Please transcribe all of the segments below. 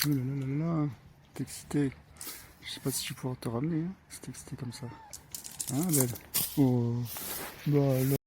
Oh là là là là, t'es excité. Je sais pas si tu pourras te ramener, hein, si t'es excité comme ça. Hein, belle? Oh, bah là.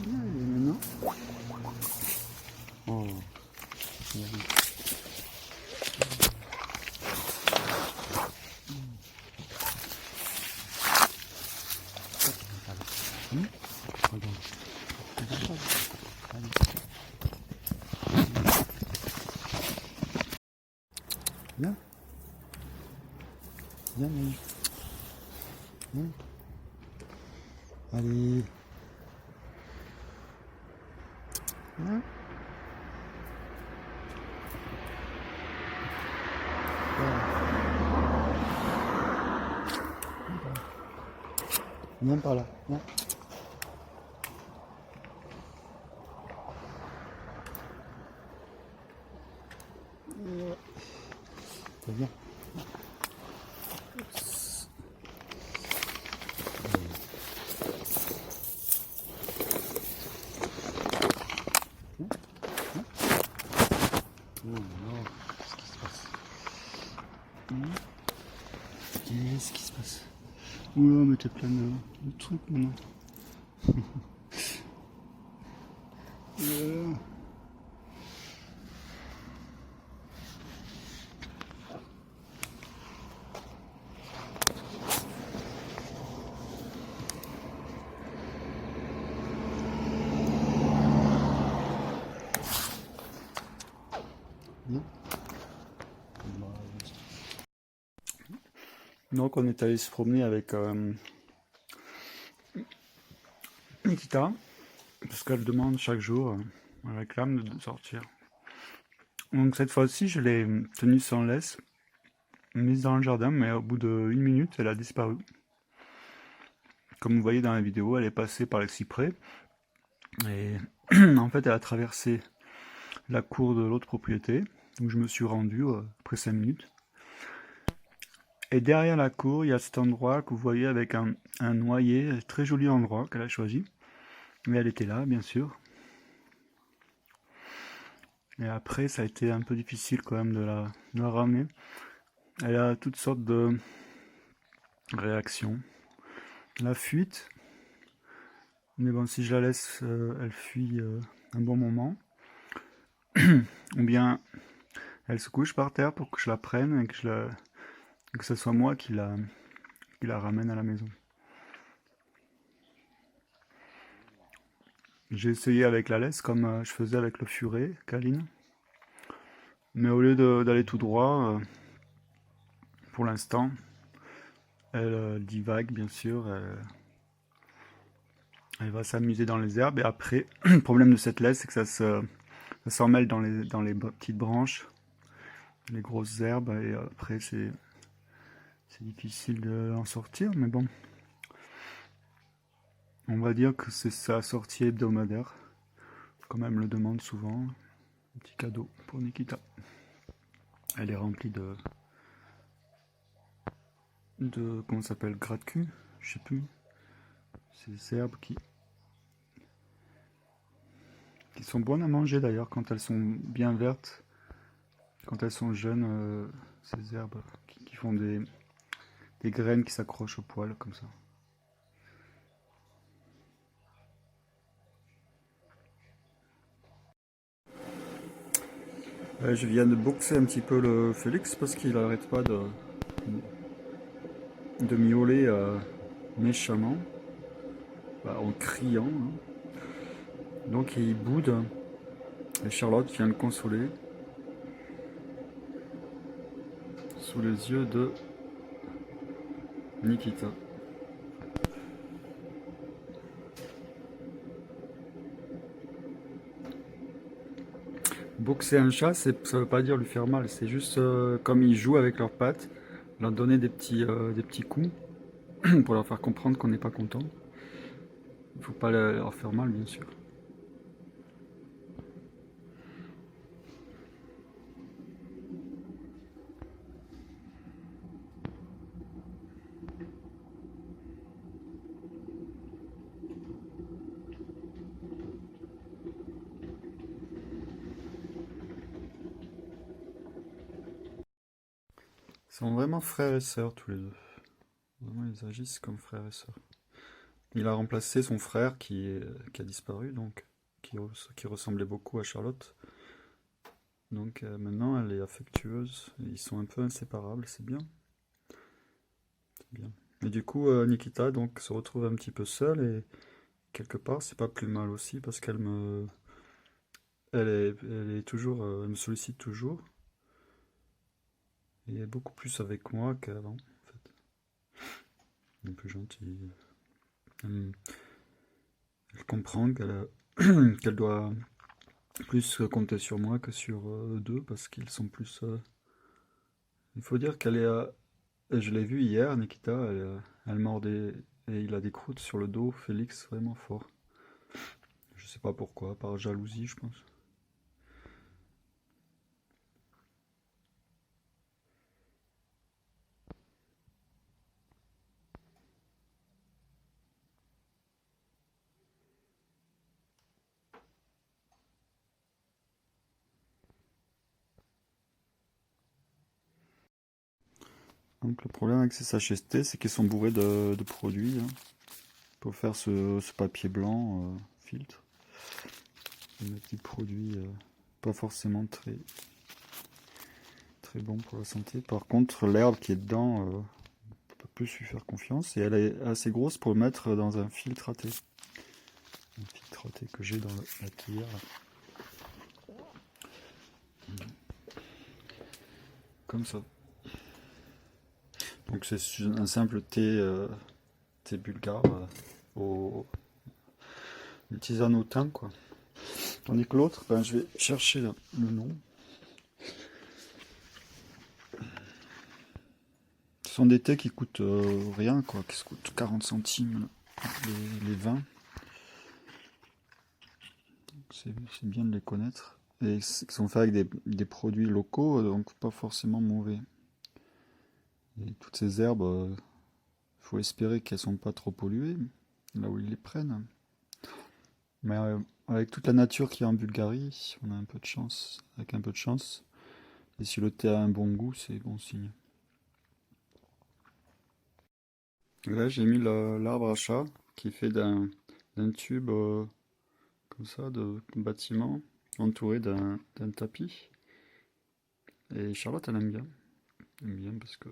Et maintenant? Oh, hum, regarde. Allez. Viens, viens, Naïf. Viens. Allez. Viens. Viens par là. Viens. Viens. Oh non, qu'est-ce qui se passe? Qu'est-ce qui se passe? Oula, mais t'es plein de trucs maintenant. Euh, Viens. Donc on est allé se promener avec Nikita, parce qu'elle demande chaque jour, elle réclame de sortir. Donc cette fois-ci, je l'ai tenue sans laisse, mise dans le jardin, mais au bout d'1 minute, elle a disparu. Comme vous voyez dans la vidéo, elle est passée par les cyprès, et en fait, elle a traversé la cour de l'autre propriété, où je me suis rendu après 5 minutes. Et derrière la cour, il y a cet endroit que vous voyez avec un noyer, très joli endroit qu'elle a choisi. Mais elle était là, bien sûr. Et après, ça a été un peu difficile quand même de la ramener. Elle a toutes sortes de réactions. La fuite, mais bon, si je la laisse, elle fuit un bon moment. Ou bien, elle se couche par terre pour que je la prenne et que ce soit moi qui la ramène à la maison. J'ai essayé avec la laisse, comme je faisais avec le furet, câline. Mais au lieu d'aller tout droit, pour l'instant, elle divague, bien sûr. Elle va s'amuser dans les herbes. Et après, le problème de cette laisse, c'est que ça s'emmêle dans les petites branches, les grosses herbes. Et après, c'est difficile d'en sortir. Mais bon, on va dire que c'est sa sortie hebdomadaire, comme elle me le demande souvent. Un petit cadeau pour Nikita. Elle est remplie de comment ça s'appelle, gratte-cul, je sais plus. Ces herbes qui sont bonnes à manger d'ailleurs quand elles sont bien vertes, quand elles sont jeunes, ces herbes qui font des graines qui s'accrochent au poil comme ça. Je viens de boxer un petit peu le Félix parce qu'il n'arrête pas de miauler méchamment, en criant, hein. Donc il boude et Charlotte vient le consoler sous les yeux de Nikita. Boxer un chat, ça veut pas dire lui faire mal, c'est juste comme ils jouent avec leurs pattes, leur donner des petits coups pour leur faire comprendre qu'on n'est pas content. Il faut pas leur faire mal, bien sûr. Ils sont vraiment frères et sœurs tous les deux. Vraiment, ils agissent comme frères et sœurs. Il a remplacé son frère qui a disparu, donc qui ressemblait beaucoup à Charlotte. Donc maintenant, elle est affectueuse. Ils sont un peu inséparables, c'est bien. C'est bien. Et du coup, Nikita donc se retrouve un petit peu seule et quelque part, c'est pas plus mal aussi parce elle est toujours, elle me sollicite toujours et elle est beaucoup plus avec moi qu'avant, en fait. Elle est plus gentille. Elle, elle comprend qu'elle doit plus compter sur moi que sur eux deux parce qu'ils sont plus. Il faut dire qu'elle est. Je l'ai vu hier, Nikita, elle mordait et il a des croûtes sur le dos, Félix, vraiment fort. Je sais pas pourquoi, par jalousie, je pense. Donc le problème avec ces sachets thé, c'est qu'ils sont bourrés de produits hein, pour faire ce papier blanc filtre. Des petits produits pas forcément très bons pour la santé. Par contre, l'herbe qui est dedans, on peut plus lui faire confiance et elle est assez grosse pour le mettre dans un filtre à thé. Un filtre à thé que j'ai dans la cuillère là. Comme ça. Donc c'est un simple thé bulgare au une tisane au thym quoi. Tandis que l'autre, ben, je vais chercher le nom. Ce sont des thés qui coûtent rien quoi, qui se coûtent 40 centimes les 20. C'est bien de les connaître. Et qui sont faits avec des produits locaux, donc pas forcément mauvais. Et toutes ces herbes, il faut espérer qu'elles sont pas trop polluées, là où ils les prennent. Mais avec toute la nature qu'il y a en Bulgarie, on a un peu de chance. Avec un peu de chance. Et si le thé a un bon goût, c'est bon signe. Là, j'ai mis l'arbre à chat qui est fait d'un tube comme ça de bâtiment entouré d'un tapis. Et Charlotte, elle aime bien. Elle aime bien parce que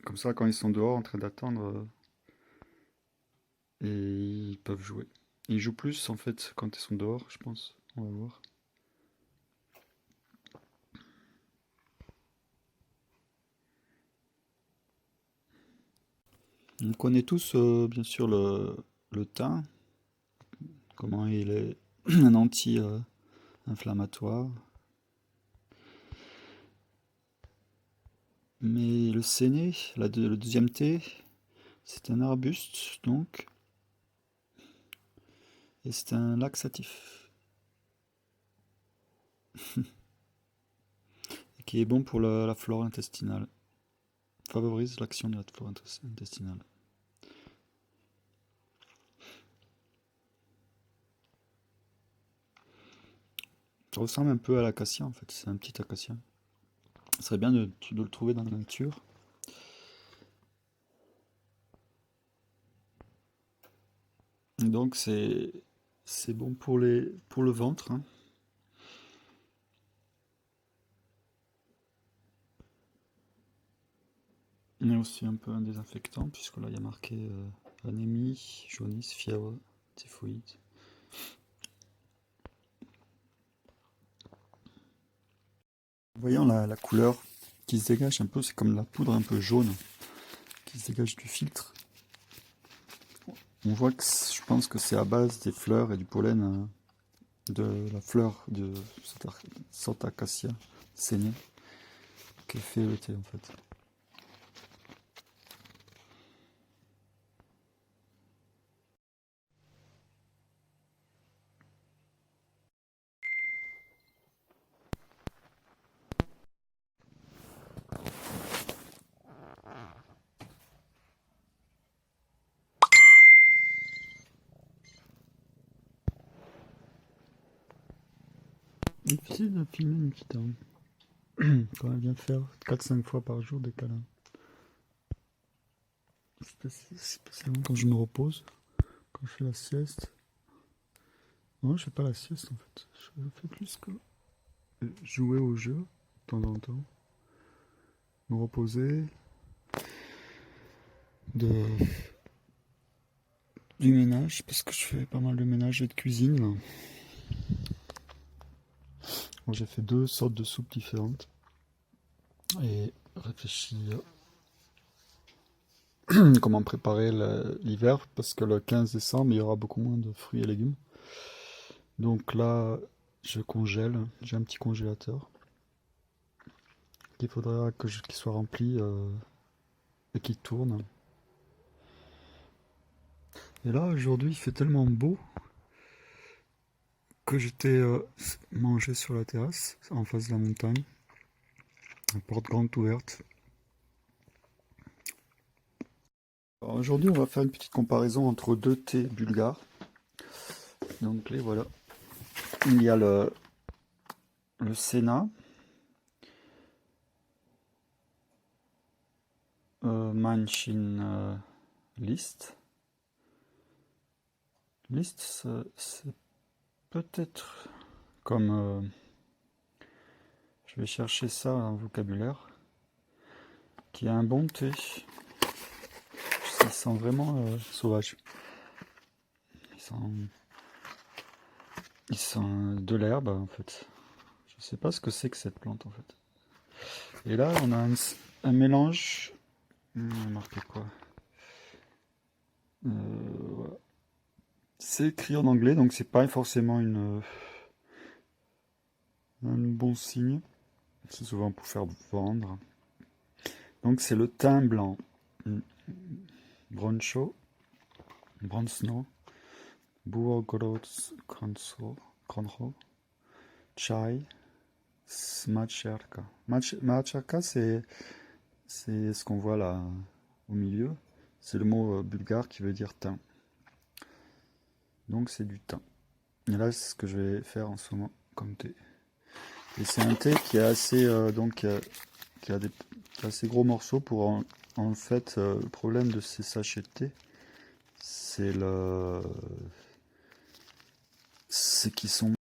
comme ça, quand ils sont dehors en train d'attendre, et ils peuvent jouer. Ils jouent plus en fait quand ils sont dehors, je pense. On va voir. On connaît tous bien sûr le thym, comment il est un anti-inflammatoire. Mais le séné, le deuxième thé, c'est un arbuste donc, et c'est un laxatif, qui est bon pour la flore intestinale. Favorise l'action de la flore intestinale. Ça ressemble un peu à l'acacia en fait, c'est un petit acacia. Ce serait bien de le trouver dans la nature. Donc c'est bon pour le ventre, hein. Mais aussi un peu un désinfectant, puisque là il y a marqué anémie, jaunisse, fièvre, typhoïde. Voyons la couleur qui se dégage un peu, c'est comme la poudre un peu jaune qui se dégage du filtre. On voit que je pense que c'est à base des fleurs et du pollen de la fleur de cette acacia saignée qui fait le thé en fait. Difficile de filmer une petite heure. Quand elle vient faire 4-5 fois par jour des câlins. Spécialement quand je me repose, quand je fais la sieste. Non, je fais pas la sieste en fait. Je fais plus que jouer au jeu de temps en temps. Me reposer. Du ménage, parce que je fais pas mal de ménage et de cuisine. Là. Bon, j'ai fait 2 sortes de soupes différentes. Et réfléchi comment préparer l'hiver, parce que le 15 décembre, il y aura beaucoup moins de fruits et légumes. Donc là, je congèle. J'ai un petit congélateur qu'il faudra qu'il soit rempli et qu'il tourne. Et là, aujourd'hui, il fait tellement beau que j'étais mangé sur la terrasse, en face de la montagne. La porte grande ouverte. Aujourd'hui, on va faire une petite comparaison entre 2 thés bulgares. Donc les voilà. Il y a le Sénat, Manchin List. List, c'est peut-être comme... je vais chercher ça en vocabulaire. Qui a un bon thé. Il sent vraiment sauvage. Il sent de l'herbe en fait. Je sais pas ce que c'est que cette plante en fait. Et là, on a un mélange. On a marqué quoi? Voilà. C'est écrit en anglais, donc c'est pas forcément un bon signe. C'est souvent pour faire vendre. Donc c'est le thym blanc. Broncho, Bronsno, Buogorod Kronho, Chai, Macherka. Macherka, c'est ce qu'on voit là au milieu. C'est le mot bulgare qui veut dire thym. Donc c'est du thym. Et là, c'est ce que je vais faire en ce moment comme thé. Et c'est un thé qui est assez, qui a des assez gros morceaux pour en fait, le problème de ces sachets de thé, c'est qu'ils sont